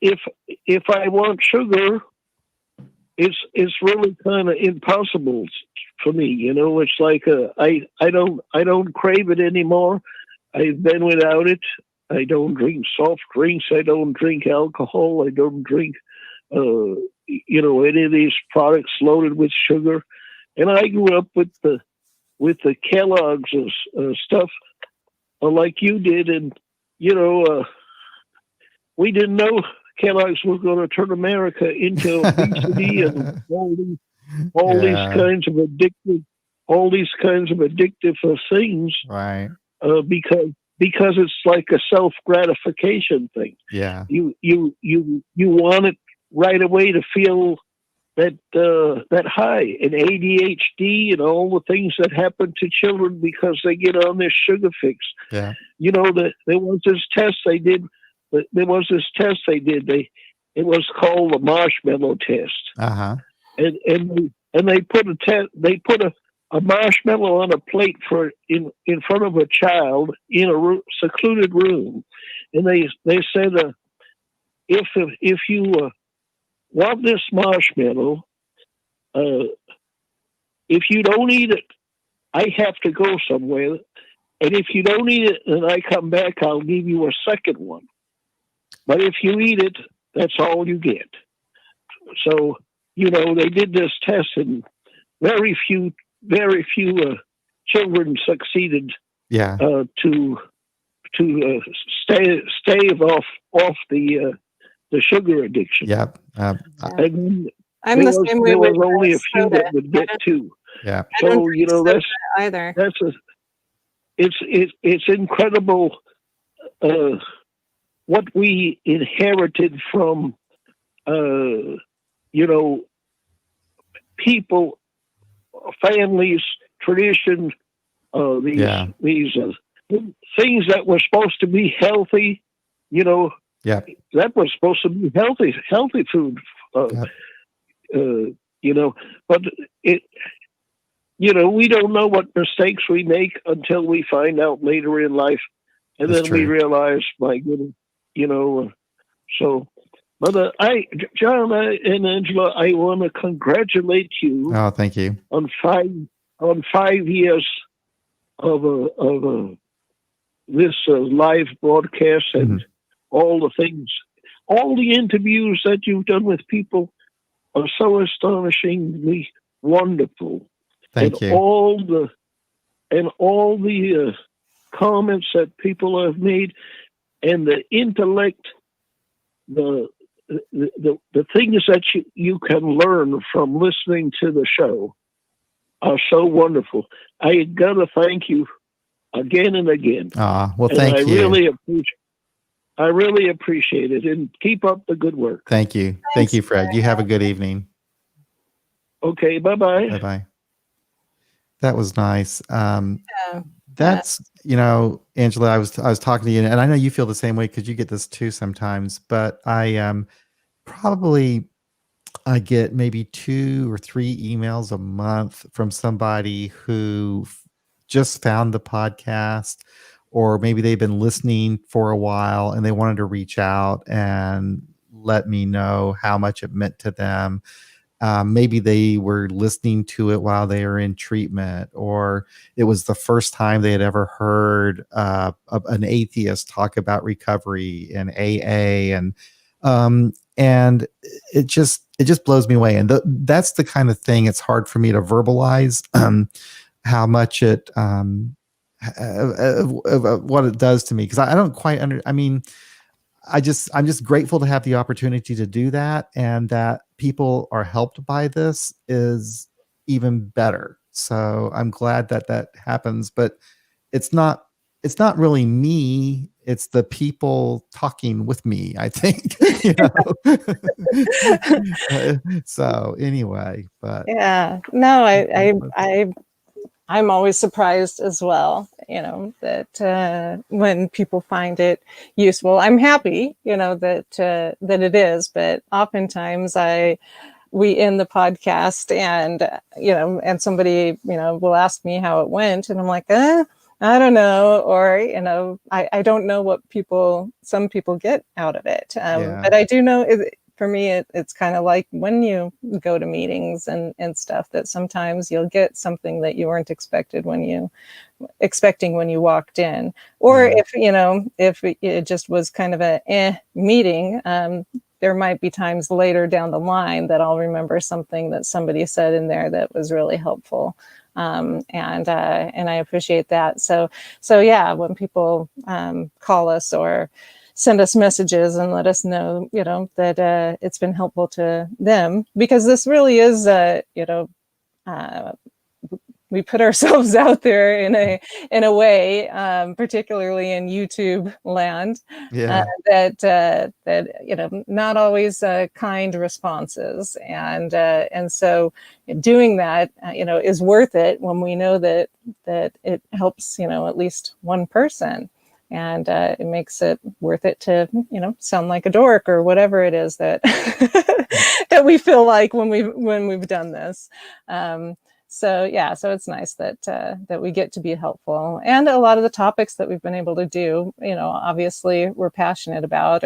D: if I want sugar, it's really kind of impossible for me. It's like I don't crave it anymore. I've been without it. I don't drink soft drinks. I don't drink alcohol. I don't drink any of these products loaded with sugar. And I grew up with the Kellogg's stuff like you did, and we didn't know Kellogg's was going to turn America into obesity and all these
A: Yeah.
D: kinds of addictive things,
A: Right.
D: because it's like a self gratification thing.
A: Yeah.
D: You want it right away to feel that high, and ADHD and all the things that happen to children because they get on this sugar fix.
A: Yeah.
D: There was this test they did. It was called the marshmallow test,
A: Uh-huh.
D: and they put a marshmallow on a plate in front of a child in a secluded room, and they said if you want this marshmallow, if you don't eat it, I have to go somewhere, and if you don't eat it and I come back, I'll give you a second one. But if you eat it, that's all you get. So, they did this test, and very few children succeeded
A: Yeah.
D: to stave off the sugar addiction.
A: Yeah.
D: And
B: I'm the same way
D: there
B: with
D: was only a few
B: soda.
D: that would get to.
A: Yeah.
B: I don't
D: So
B: drink soda either.
D: it's incredible what we inherited from people, families, tradition, these
A: Yeah.
D: things that were supposed to be healthy.
A: Yeah.
D: That was supposed to be healthy food. But we don't know what mistakes we make until we find out later in life, and
A: That's
D: then we
A: true.
D: realize, my goodness, so. But John and Angela, I want to congratulate you
A: Oh, thank you.
D: on 5 years of this live broadcast and all the things, all the interviews that you've done with people are so astonishingly wonderful.
A: Thank
D: and
A: you.
D: all the comments that people have made, and the intellect, the things that you can learn from listening to the show are so wonderful. I gotta thank you again and again.
A: Well,
D: And
A: thank you.
D: I really appreciate it, and keep up the good work.
A: Thank you. Thank you, Fred. You have a good evening.
D: Okay, bye-bye.
A: Bye-bye. That was nice.
B: Yeah.
A: That's, Angela, I was talking to you, and I know you feel the same way because you get this too sometimes, but I get maybe 2 or 3 emails a month from somebody who just found the podcast, or maybe they've been listening for a while and they wanted to reach out and let me know how much it meant to them. Maybe they were listening to it while they were in treatment, or it was the first time they had ever heard an atheist talk about recovery and AA, and it just blows me away. And that's the kind of thing it's hard for me to verbalize how much it of what it does to me, because I don't quite I'm just grateful to have the opportunity to do that, and that people are helped by this is even better. So I'm glad that happens, but it's not really me. It's the people talking with me, I think. So anyway, but
B: Yeah, no, I'm always surprised as well, that when people find it useful. I'm happy, that it is, but oftentimes we end the podcast and, and somebody, will ask me how it went, and I'm like, I don't know, or, I don't know what some people get out of it. But I do know for me, it's kind of like when you go to meetings and stuff, that sometimes you'll get something that you weren't expecting when you walked in, or if it just was kind of a meeting. There might be times later down the line that I'll remember something that somebody said in there that was really helpful. And I appreciate that. So yeah, when people call us or send us messages and let us know, that it's been helpful to them, because this really is, we put ourselves out there in a way, particularly in YouTube land, that not always kind responses, and so doing that, is worth it when we know that it helps, at least one person. And it makes it worth it to, sound like a dork or whatever it is that that we feel like when we've done this. So it's nice that we get to be helpful, and a lot of the topics that we've been able to do, obviously we're passionate about,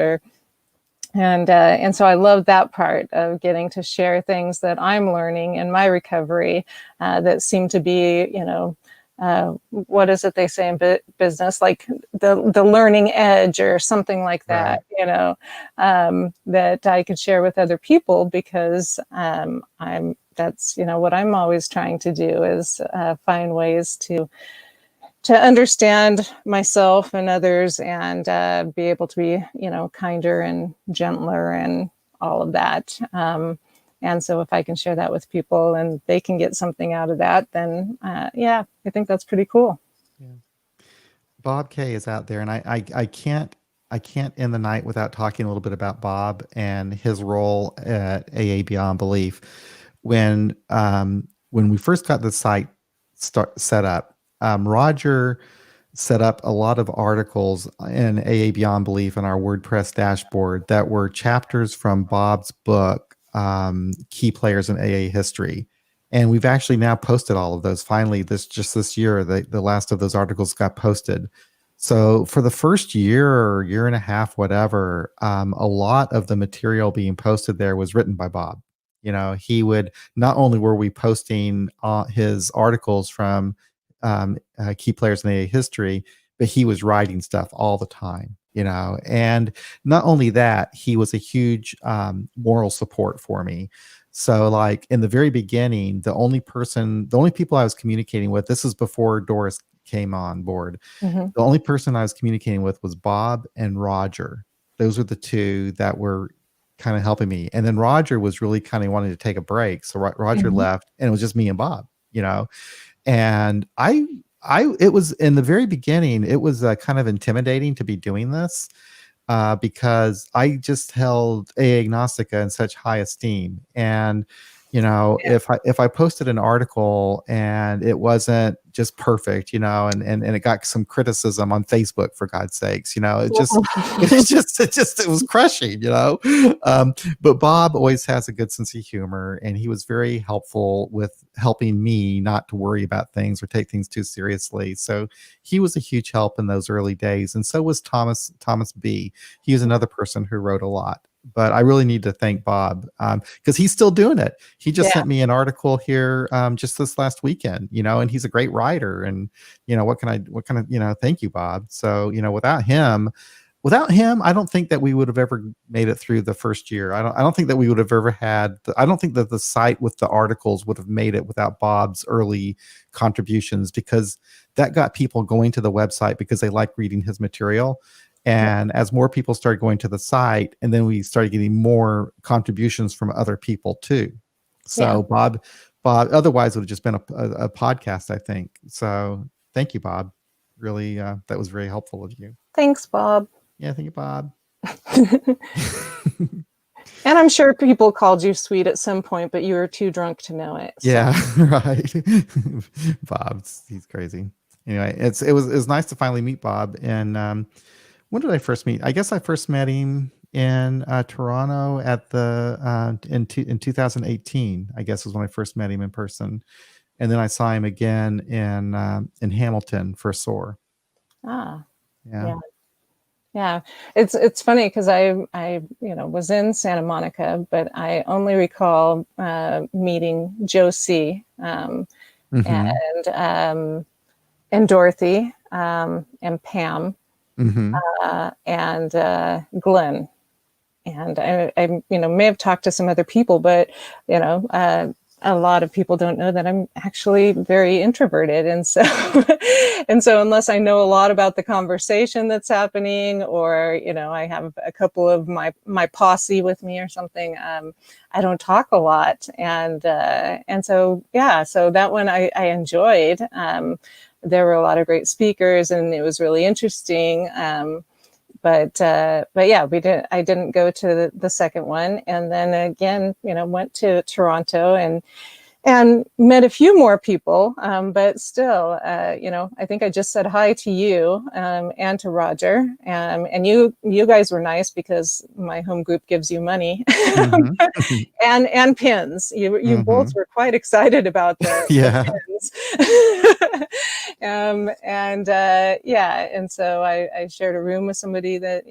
B: and so I love that part of getting to share things that I'm learning in my recovery that seem to be, what is it they say in business, like the learning edge or something like that, right. That I could share with other people, because that's what I'm always trying to do, is find ways to understand myself and others, and be able to be kinder and gentler and all of that. And so if I can share that with people and they can get something out of that, then I think that's pretty cool.
A: Yeah. Bob K is out there, and I can't end the night without talking a little bit about Bob and his role at AA Beyond Belief. When we first got the site set up, Roger set up a lot of articles in AA Beyond Belief on our WordPress dashboard that were chapters from Bob's book, Key Players in AA History. And we've actually now posted all of those. Finally, this year, the last of those articles got posted. So for the first year or year and a half, whatever, a lot of the material being posted there was written by Bob. He would, not only were we posting his articles from Key Players in AA History, but he was writing stuff all the time. And not only that, he was a huge moral support for me. So like in the very beginning, the only people I was communicating with, this is before Doris came on board.
B: Mhm.
A: The only person I was communicating with was Bob and Roger. Those were the two that were kind of helping me. And then Roger was really kind of wanting to take a break. So Roger
B: Mhm.
A: left and it was just me and Bob, and it was in the very beginning, it was kind of intimidating to be doing this because I just held AA Agnostica in such high esteem. And
B: Yeah.
A: if I posted an article and it wasn't just perfect, and it got some criticism on Facebook, for God's sakes, it was crushing, but Bob always has a good sense of humor, and he was very helpful with helping me not to worry about things or take things too seriously. So he was a huge help in those early days, and so was Thomas B. He was another person who wrote a lot. But I really need to thank Bob because he's still doing it. He just
B: Yeah.
A: sent me an article here just this last weekend, and he's a great writer. And thank you, Bob. So without him, I don't think that we would have ever made it through the first year. I don't think that we would have ever had. I don't think that the site with the articles would have made it without Bob's early contributions, because that got people going to the website because they like reading his material. And as more people started going to the site, and then we started getting more contributions from other people too. So Bob, otherwise it would have just been a podcast, I think. So thank you, Bob. Really, that was very helpful of you.
B: Thanks, Bob.
A: Yeah, thank you, Bob.
B: And I'm sure people called you sweet at some point, but you were too drunk to know it. So.
A: Yeah, right. He's crazy. Anyway, it was nice to finally meet Bob. And when did I first meet? I guess I first met him in Toronto at the in 2018. I guess was when I first met him in person, and then I saw him again in Hamilton for SOAR.
B: Ah,
A: Yeah.
B: Yeah. It's funny because I was in Santa Monica, but I only recall meeting Josie and Dorothy and Pam. And Glenn, and I may have talked to some other people, but a lot of people don't know that I'm actually very introverted, and so unless I know a lot about the conversation that's happening, or I have a couple of my posse with me or something, I don't talk a lot, and so that one I enjoyed. There were a lot of great speakers, and it was really interesting. But yeah, I didn't go to the second one, and then again, went to Toronto and met a few more people. But still, I think I just said hi to you and to Roger, and you guys were nice because my home group gives you money and pins. You both were quite excited about the pins. And so I shared a room with somebody that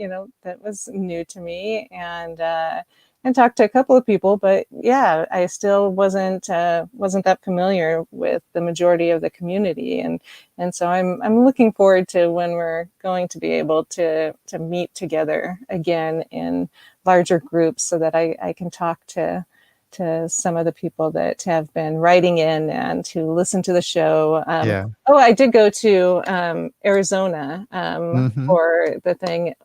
B: that was new to me, and talked to a couple of people, but yeah, I still wasn't that familiar with the majority of the community, and so I'm looking forward to when we're going to be able to meet together again in larger groups, so that I can talk to some of the people that have been writing in and who listen to the show. Oh, I did go to Arizona for the thing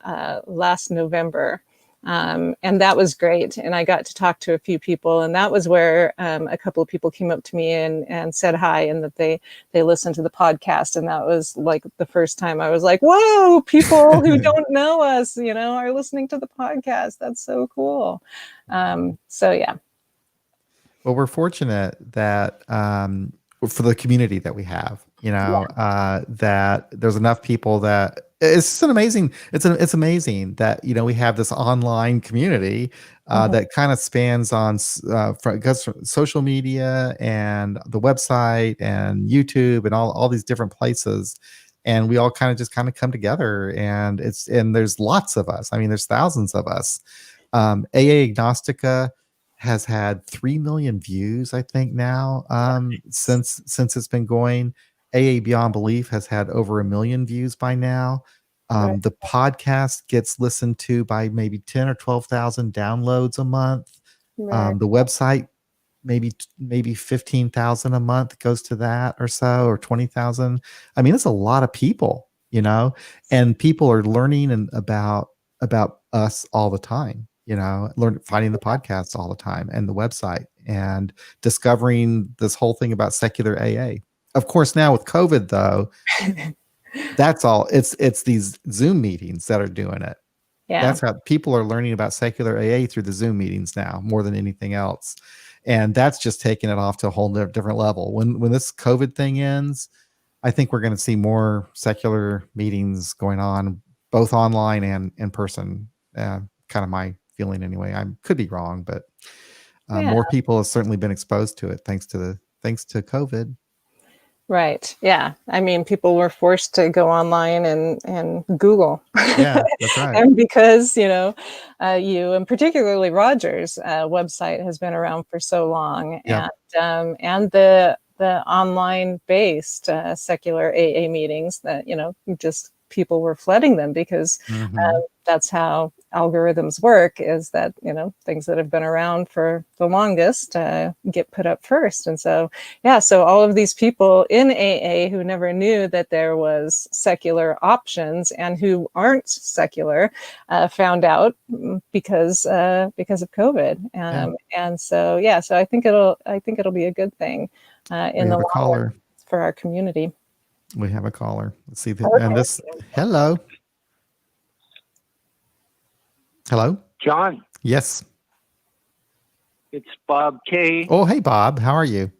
B: last November. And that was great. And I got to talk to a few people, and that was where a couple of people came up to me and said hi, and that they listened to the podcast. And that was like the first time I was like, whoa, people who don't know us, are listening to the podcast. That's so cool. So yeah.
A: Well, we're fortunate that for the community that we have, that there's enough people that it's amazing that we have this online community that kind of spans on from social media and the website and YouTube and all these different places, and we all kind of come together, and there's lots of us. I mean, there's thousands of us. AA Agnostica has had 3 million views, I think now, since it's been going. AA Beyond Belief has had over 1 million views by now. The podcast gets listened to by maybe 10 or 12,000 downloads a month. The website maybe 15,000 a month goes to that or so, or 20,000. I mean, it's a lot of people, and people are learning about us all the time, finding the podcasts all the time and the website and discovering this whole thing about secular AA. Of course, now with COVID though, that's all it's these Zoom meetings that are doing it.
B: Yeah.
A: That's how people are learning about secular AA through the Zoom meetings now more than anything else. And that's just taking it off to a whole different level. When this COVID thing ends, I think we're going to see more secular meetings going on, both online and in person. Kind of my feeling anyway. I could be wrong, but more people have certainly been exposed to it thanks to COVID.
B: Right. Yeah. I mean, people were forced to go online and Google.
A: Yeah, that's right.
B: And because, you and particularly Roger's website has been around for so long,
A: Yep.
B: and the online based secular AA meetings that, just people were flooding them because that's how algorithms work, is that, things that have been around for the longest get put up first. And so, so all of these people in AA who never knew that there was secular options and who aren't secular found out because of COVID. And so, so I think it'll be a good thing in the long run for our community.
A: We have a caller. Let's see.
B: Okay.
A: And this, hello. Hello?
D: John,
A: Yes.
D: it's Bob K.
A: Oh, hey, Bob. How are you?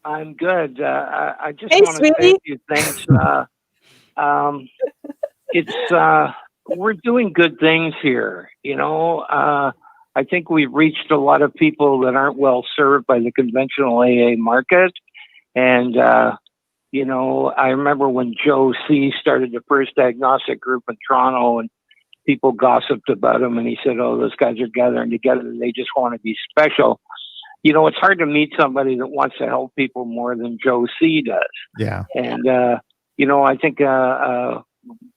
D: I'm good. I just
B: Hey,
D: want to say a
B: sweetie.
D: few things. We're doing good things here. I think we've reached a lot of people that aren't well served by the conventional AA market. And, I remember when Joe C. started the first agnostic group in Toronto, and people gossiped about him, and he said, oh, those guys are gathering together and they just want to be special. It's hard to meet somebody that wants to help people more than Joe C. does.
A: Yeah.
D: And, I think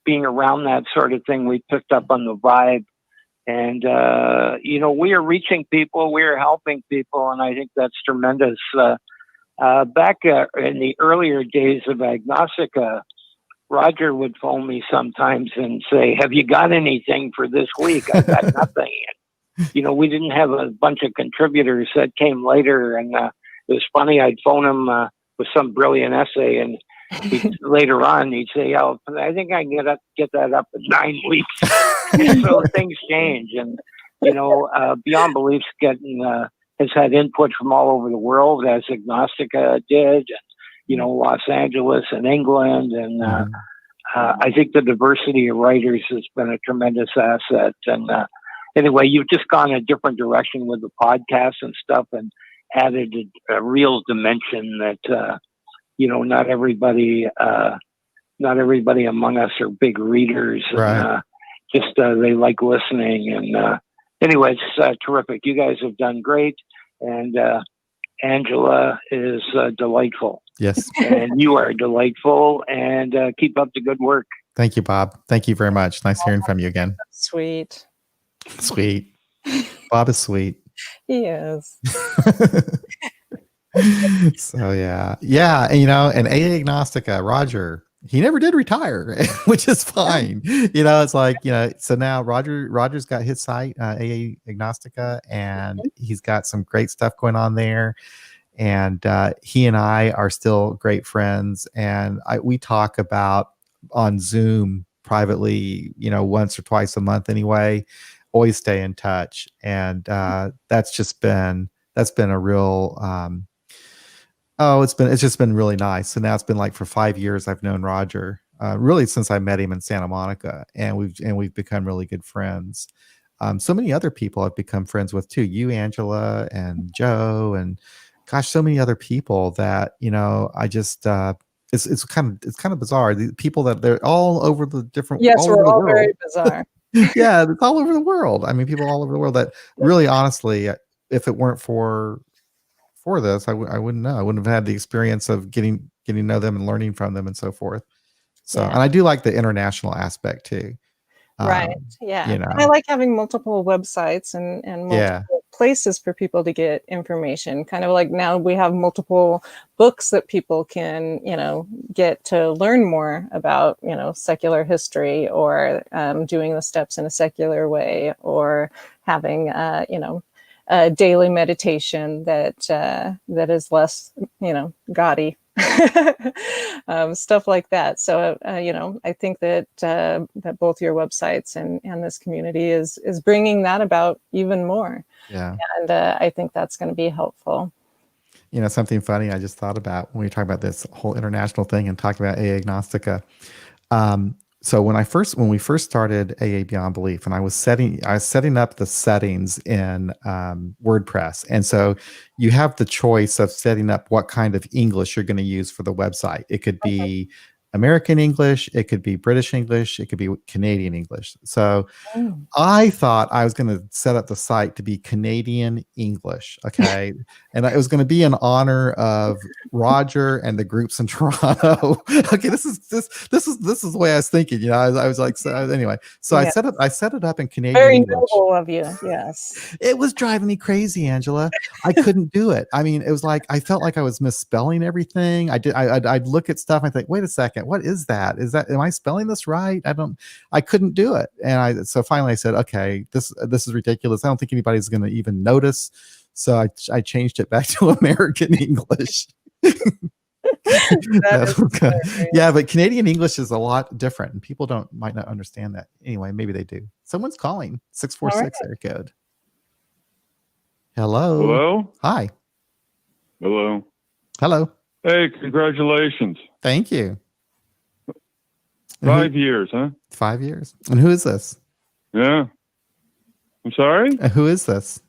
D: being around that sort of thing, we picked up on the vibe. And, we are reaching people, we are helping people, and I think that's tremendous. Back in the earlier days of Agnostica, Roger would phone me sometimes and say, have you got anything for this week? I got nothing. We didn't have a bunch of contributors that came later. And it was funny. I'd phone him with some brilliant essay, and later on he'd say, oh, I think I can get that up in 9 weeks. So things change. And, Beyond Beliefs has had input from all over the world, as Agnostica did. Los Angeles and England. And I think the diversity of writers has been a tremendous asset. And anyway, you've just gone a different direction with the podcast and stuff, and added a real dimension that, not everybody among us are big readers.
A: Right.
D: And, they like listening. And anyway, it's terrific. You guys have done great. And Angela is delightful.
A: Yes.
D: And you are delightful, and keep up the good work.
A: Thank you, Bob. Thank you very much. Nice hearing from you again.
B: Sweet.
A: Sweet. Bob is sweet.
B: He is.
A: So yeah. And AA Agnostica, Roger, he never did retire, which is fine. It's like, so now Roger's got his site, AA Agnostica, and he's got some great stuff going on there. And he and I are still great friends. And we talk about on Zoom privately, once or twice a month anyway, always stay in touch. And that's been a real, it's just been really nice. So now it's been like for 5 years I've known Roger, really since I met him in Santa Monica, and we've become really good friends. So many other people I've become friends with too. You, Angela, and Joe, and gosh, so many other people that I just it's kind of bizarre. The people that they're all over the different.
B: Yes,
A: all
B: we're
A: over the
B: all
A: world.
B: very bizarre.
A: Yeah, it's all over the world. I mean, people all over the world that really, honestly, if it weren't for this, I wouldn't know. I wouldn't have had the experience of getting to know them and learning from them and so forth. So, and I do like the international aspect too.
B: Right. Yeah.
A: And
B: I like having multiple websites and multiple places for people to get information. Kind of like now we have multiple books that people can, get to learn more about, secular history, or doing the steps in a secular way, or having, a daily meditation that is less, gaudy. Stuff like that. So, I think that that both your websites and this community is bringing that about even more.
A: Yeah.
B: And I think that's going to be helpful.
A: Something funny I just thought about when we talk about this whole international thing and talking about AA Agnostica. So when we first started AA Beyond Belief, and I was setting up the settings in WordPress, and so you have the choice of setting up what kind of English you're going to use for the website. It could be American English, it could be British English, it could be Canadian English. So I thought I was going to set up the site to be Canadian English, okay, and it was going to be in honor of Roger and the groups in Toronto. Okay, this is the way I was thinking. I was like, so anyway. So
B: Yeah.
A: I set it up in Canadian
B: Very
A: English.
B: noble of you. Yes.
A: It was driving me crazy, Angela. I couldn't do it. I mean, it was like I felt like I was misspelling everything. I'd look at stuff and I think, wait a second, what is that? Am I spelling this right? I couldn't do it. And so finally I said, okay, this is ridiculous. I don't think anybody's going to even notice. So I changed it back to American English. Yeah, but Canadian English is a lot different, and people might not understand that. Anyway, maybe they do. Someone's calling 646 area code. Hello.
E: Hello?
A: Hi.
E: Hello.
A: Hello.
E: Hey, congratulations.
A: Thank you.
E: 5 years, huh?
A: 5 years. And who is this?
E: Yeah. I'm sorry?
A: Who is this?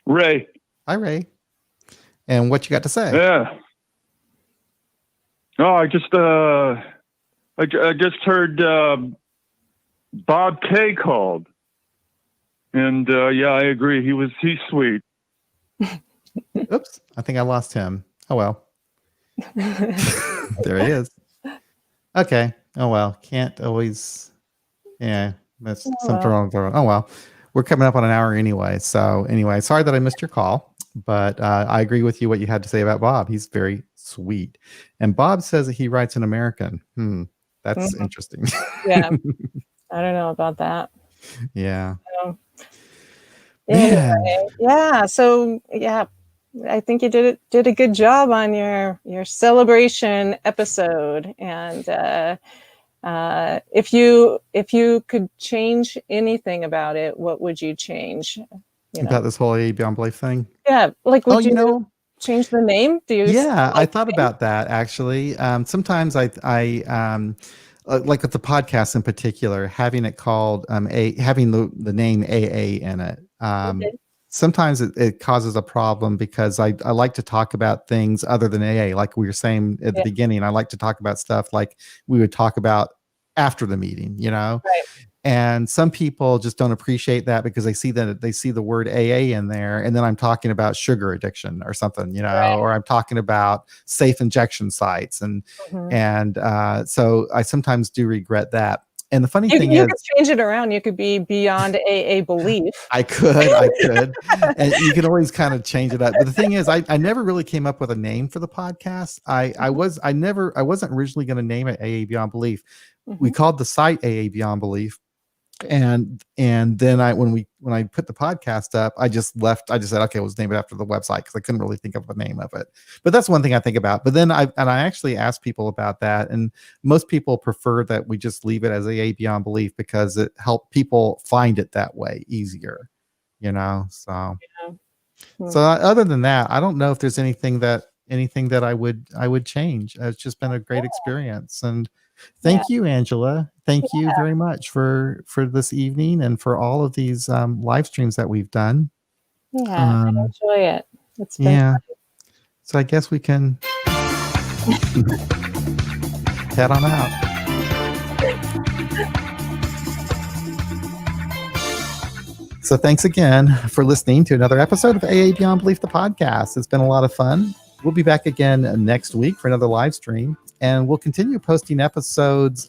E: Ray.
A: Hi, Ray. And what you got to say?
E: Yeah. Oh, I just heard Bob K called. And yeah, I agree. He's sweet.
A: Oops. I think I lost him. Oh well. There he is. Okay. Oh well. Can't always. Yeah. That's something wrong. Oh well. We're coming up on an hour anyway. So anyway, sorry that I missed your call, but I agree with you what you had to say about Bob. He's very sweet. And Bob says that he writes in American. That's interesting.
B: Yeah. I don't know about that.
A: Yeah.
B: Anyway, yeah. So yeah, I think you did a good job on your celebration episode. And if you could change anything about it, what would you change?
A: About this whole AA Beyond Belief thing?
B: Yeah, like would you change the name? Do you?
A: Yeah, I thought about that actually. Sometimes I like with the podcast in particular, having it called having the name AA in it. Sometimes it causes a problem because I like to talk about things other than AA. Like we were saying at the beginning, I like to talk about stuff like we would talk about after the meeting, Right. And some people just don't appreciate that because they see the word AA in there, and then I'm talking about sugar addiction or something,
B: Right.
A: or I'm talking about safe injection sites, and so I sometimes do regret that. And the funny thing is,
B: you could change it around. You could be Beyond AA Belief.
A: I could, and you can always kind of change it up. But the thing is, I never really came up with a name for the podcast. I wasn't originally going to name it AA Beyond Belief. We called the site AA Beyond Belief. And then when I put the podcast up, I just said, okay, let's name it after the website because I couldn't really think of the name of it. But that's one thing I think about. But then I actually asked people about that, and most people prefer that we just leave it as AA Beyond Belief because it helped people find it that way easier, So other than that, I don't know if there's anything that I would change. It's just been a great experience, and thank you, Angela. Thank you very much for this evening and for all of these live streams that we've done.
B: Yeah, I enjoy it. It's been fun.
A: So I guess we can head on out. So thanks again for listening to another episode of AA Beyond Belief, the podcast. It's been a lot of fun. We'll be back again next week for another live stream. And we'll continue posting episodes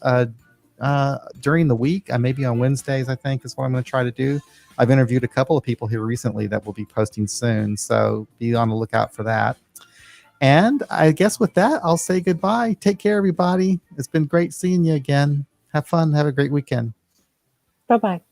A: during the week. Maybe on Wednesdays, I think is what I'm going to try to do. I've interviewed a couple of people here recently that will be posting soon, so be on the lookout for that. And I guess with that, I'll say goodbye. Take care, everybody. It's been great seeing you again. Have fun. Have a great weekend.
B: Bye-bye.